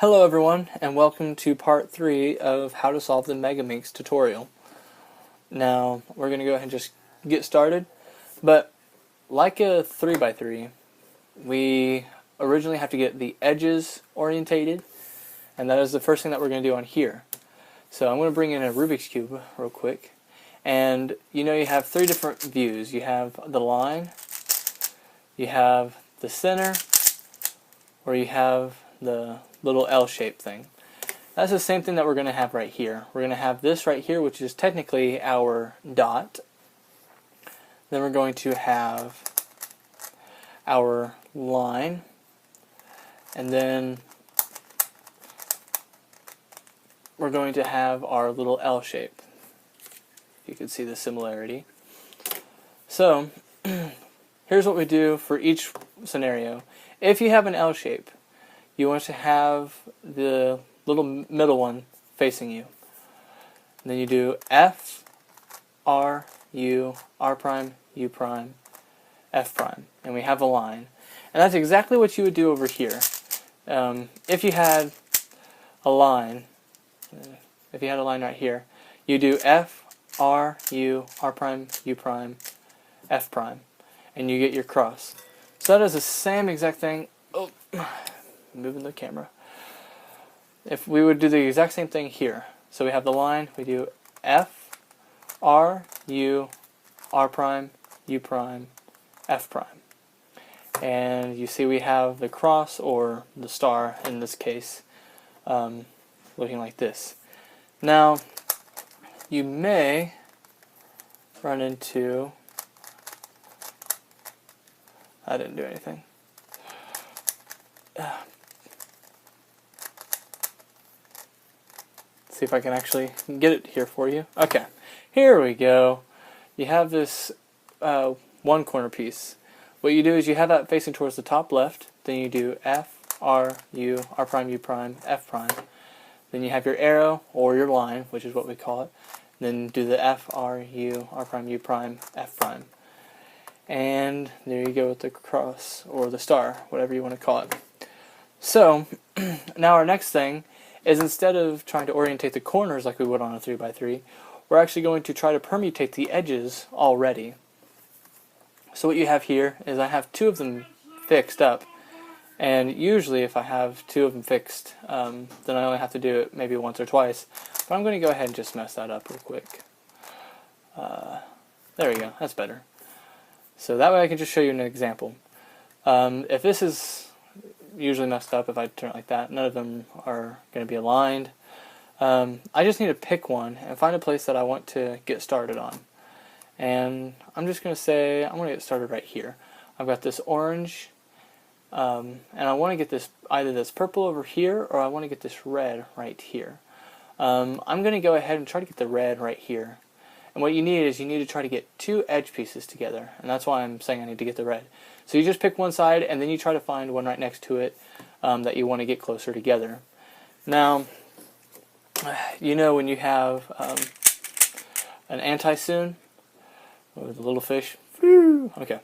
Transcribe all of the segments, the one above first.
Hello everyone, and welcome to part 3 of how to solve the Megaminx tutorial. Now, we're going to go ahead and just get started, but like a 3x3, we originally have to get the edges orientated, and that is the first thing that we're going to do on here. So I'm going to bring in a Rubik's Cube real quick, and you have 3 different views. You have the line, you have the center, or you have the little L-shaped thing. That's the same thing that we're going to have right here. We're going to have this right here, which is technically our dot. Then we're going to have our line, and then we're going to have our little L shape. You can see the similarity. So here's what we do for each scenario. If you have an L shape, you want to have the little middle one facing you. And then you do F, R, U, R prime, U prime, F prime. And we have a line. And that's exactly what you would do over here. If you had a line, right here, you do F, R, U, R prime, U prime, F prime. And you get your cross. So that is the same exact thing. Oh, moving the camera. If we would do the exact same thing here. So we have the line, we do F, R, U, R prime, U prime, F prime. And you see we have the cross, or the star in this case, looking like this. Now, you may run into... I didn't do anything. See if I can actually get it here for you. Okay, here we go. You have this one corner piece. What you do is you have that facing towards the top left. Then you do F, R, U, R prime, U prime, F prime. Then you have your arrow, or your line, which is what we call it. Then do the F, R, U, R prime, U prime, F prime. And there you go with the cross, or the star, whatever you want to call it. So, now our next thing is, instead of trying to orientate the corners like we would on a 3x3, we're actually going to try to permutate the edges already. So what you have here is I have 2 of them fixed up, and usually if I have 2 of them fixed, then I only have to do it maybe once or twice. But I'm going to go ahead and just mess that up real quick. There we go, that's better. So that way I can just show you an example. If this is usually messed up, if I turn it like that, none of them are going to be aligned. I just need to pick one and find a place that I want to get started on. And I'm just going to say I'm going to get started right here. I've got this orange, and I want to get this either this purple over here, or I want to get this red right here. I'm going to go ahead and try to get the red right here. And what you need is you need to try to get 2 edge pieces together, and that's why I'm saying I need to get the red. So you just pick one side, and then you try to find one right next to it that you want to get closer together. Now, when you have an anti-soon, or the little fish, okay.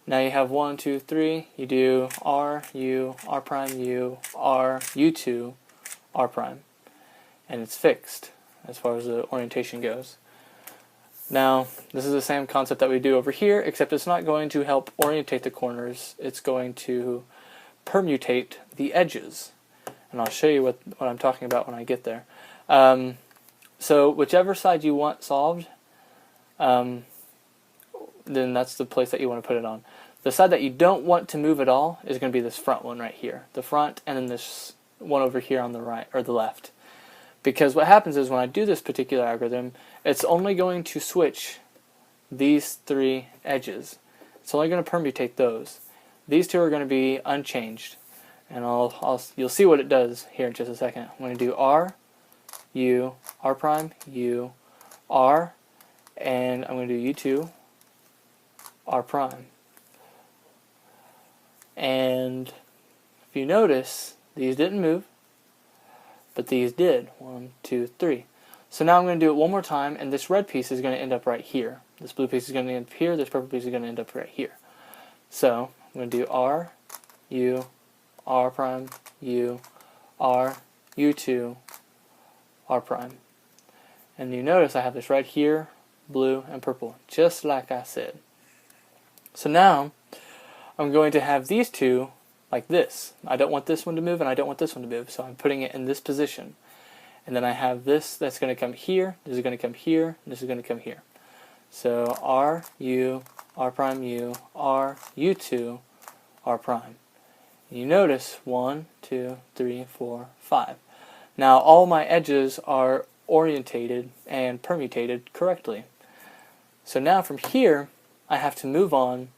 Now you have 1, 2, 3, you do R, U, R prime, U, R, U2, R prime. And it's fixed as far as the orientation goes. Now, this is the same concept that we do over here, except it's not going to help orientate the corners. It's going to permutate the edges. And I'll show you what I'm talking about when I get there. So whichever side you want solved, then that's the place that you want to put it on. The side that you don't want to move at all is going to be this front one right here. The front, and then this one over here on the right, or the left. Because what happens is when I do this particular algorithm, it's only going to switch these 3 edges. It's only going to permutate those. These 2 are going to be unchanged. And you'll see what it does here in just a second. I'm going to do R, U, R prime, U, R, and I'm going to do U2, R prime. And if you notice, these didn't move, but these did. 1, 2, 3. So now I'm going to do it one more time, and this red piece is going to end up right here. This blue piece is going to end up here. This purple piece is going to end up right here. So I'm going to do R, U, R prime, U, R, U2, R prime. And you notice I have this right here, blue and purple, just like I said. So now I'm going to have these two like this. I don't want this one to move and I don't want this one to move, so I'm putting it in this position. And then I have this that's going to come here, this is going to come here, and this is going to come here. So R, U, R prime U, R, U2, R prime. And you notice 1, 2, 3, 4, 5. Now all my edges are orientated and permutated correctly. So now from here I have to move on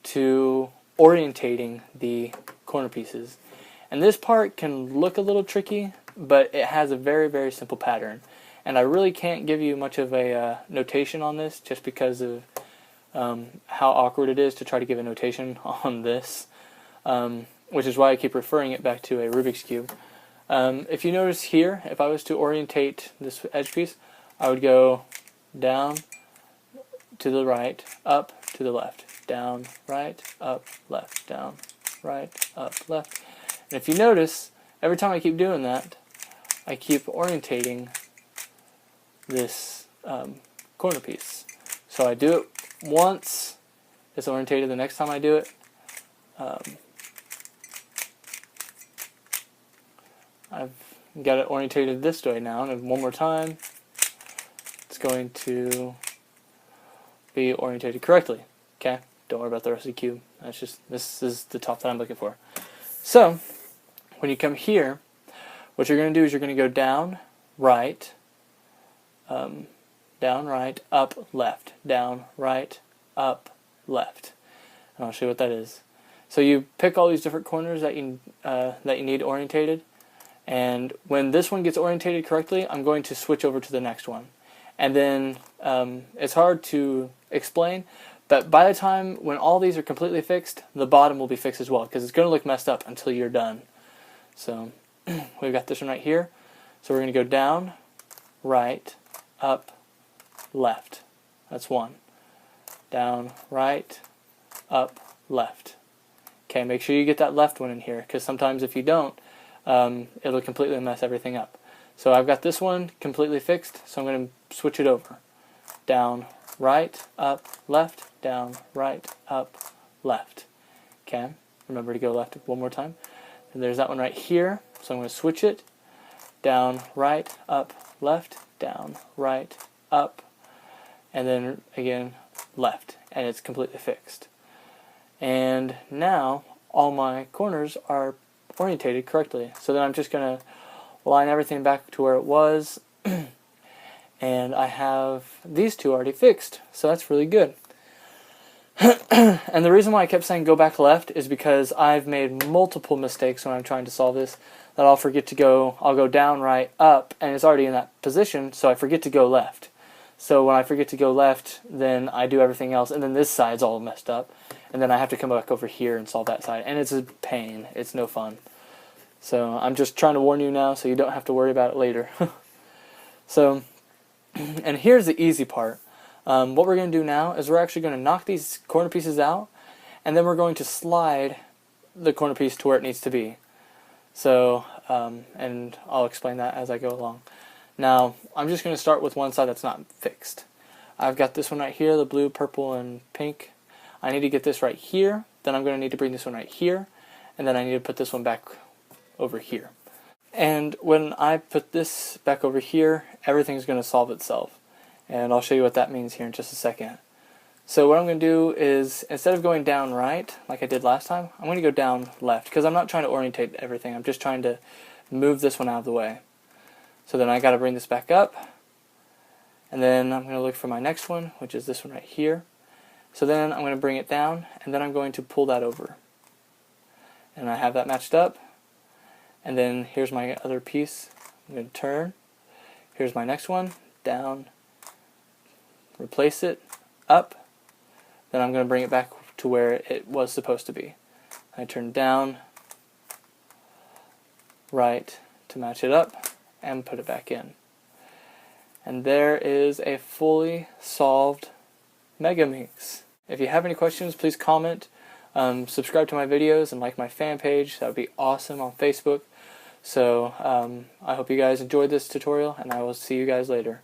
to orientating the corner pieces. And this part can look a little tricky, but it has a very, very simple pattern. And I really can't give you much of a notation on this just because of how awkward it is to try to give a notation on this, which is why I keep referring it back to a Rubik's Cube. If you notice here, if I was to orientate this edge piece, I would go down to the right, up to the left, down, right, up, left, down, right, up, left. And if you notice, every time I keep doing that, I keep orientating this corner piece. So I do it once, it's orientated. The next time I do it, I've got it orientated this way now, and one more time, it's going to be orientated correctly. Okay, don't worry about the rest of the cube. That's just, this is the top that I'm looking for. So when you come here, what you're going to do is you're going to go down, right, up, left, down, right, up, left. And I'll show you what that is. So you pick all these different corners that you need orientated, and when this one gets orientated correctly, I'm going to switch over to the next one. And then it's hard to explain, but by the time when all these are completely fixed, the bottom will be fixed as well, because it's going to look messed up until you're done. So we've got this one right here. So we're going to go down, right, up, left. That's one. Down, right, up, left. Okay, make sure you get that left one in here, because sometimes if you don't, it'll completely mess everything up. So I've got this one completely fixed, so I'm going to switch it over. Down, right, up, left, down, right, up, left. Okay, remember to go left one more time. And there's that one right here, so I'm going to switch it. Down, right, up, left, down, right, up, and then again left, and it's completely fixed. And now all my corners are orientated correctly. So then I'm just going to line everything back to where it was, and I have these two already fixed, so that's really good. And the reason why I kept saying go back left is because I've made multiple mistakes when I'm trying to solve this, that I'll forget to go, I'll go down, right, up, and it's already in that position, so I forget to go left. So when I forget to go left, then I do everything else, and then this side's all messed up, and then I have to come back over here and solve that side, and it's a pain. It's no fun. So I'm just trying to warn you now so you don't have to worry about it later. So, and here's the easy part. What we're going to do now is we're actually going to knock these corner pieces out, and then we're going to slide the corner piece to where it needs to be. So, and I'll explain that as I go along. Now, I'm just going to start with one side that's not fixed. I've got this one right here, the blue, purple, and pink. I need to get this right here, then I'm going to need to bring this one right here, and then I need to put this one back over here. And when I put this back over here, everything's going to solve itself. And I'll show you what that means here in just a second. So what I'm going to do is, instead of going down right, like I did last time, I'm going to go down left, because I'm not trying to orientate everything, I'm just trying to move this one out of the way. So then I got to bring this back up, and then I'm going to look for my next one, which is this one right here. So then I'm going to bring it down, and then I'm going to pull that over. And I have that matched up, and then here's my other piece. I'm going to turn. Here's my next one, down, replace it, up, then I'm going to bring it back to where it was supposed to be. I turn down, right to match it up, and put it back in. And there is a fully solved Megaminx. If you have any questions, please comment, subscribe to my videos, and like my fan page. That would be awesome on Facebook. So I hope you guys enjoyed this tutorial, and I will see you guys later.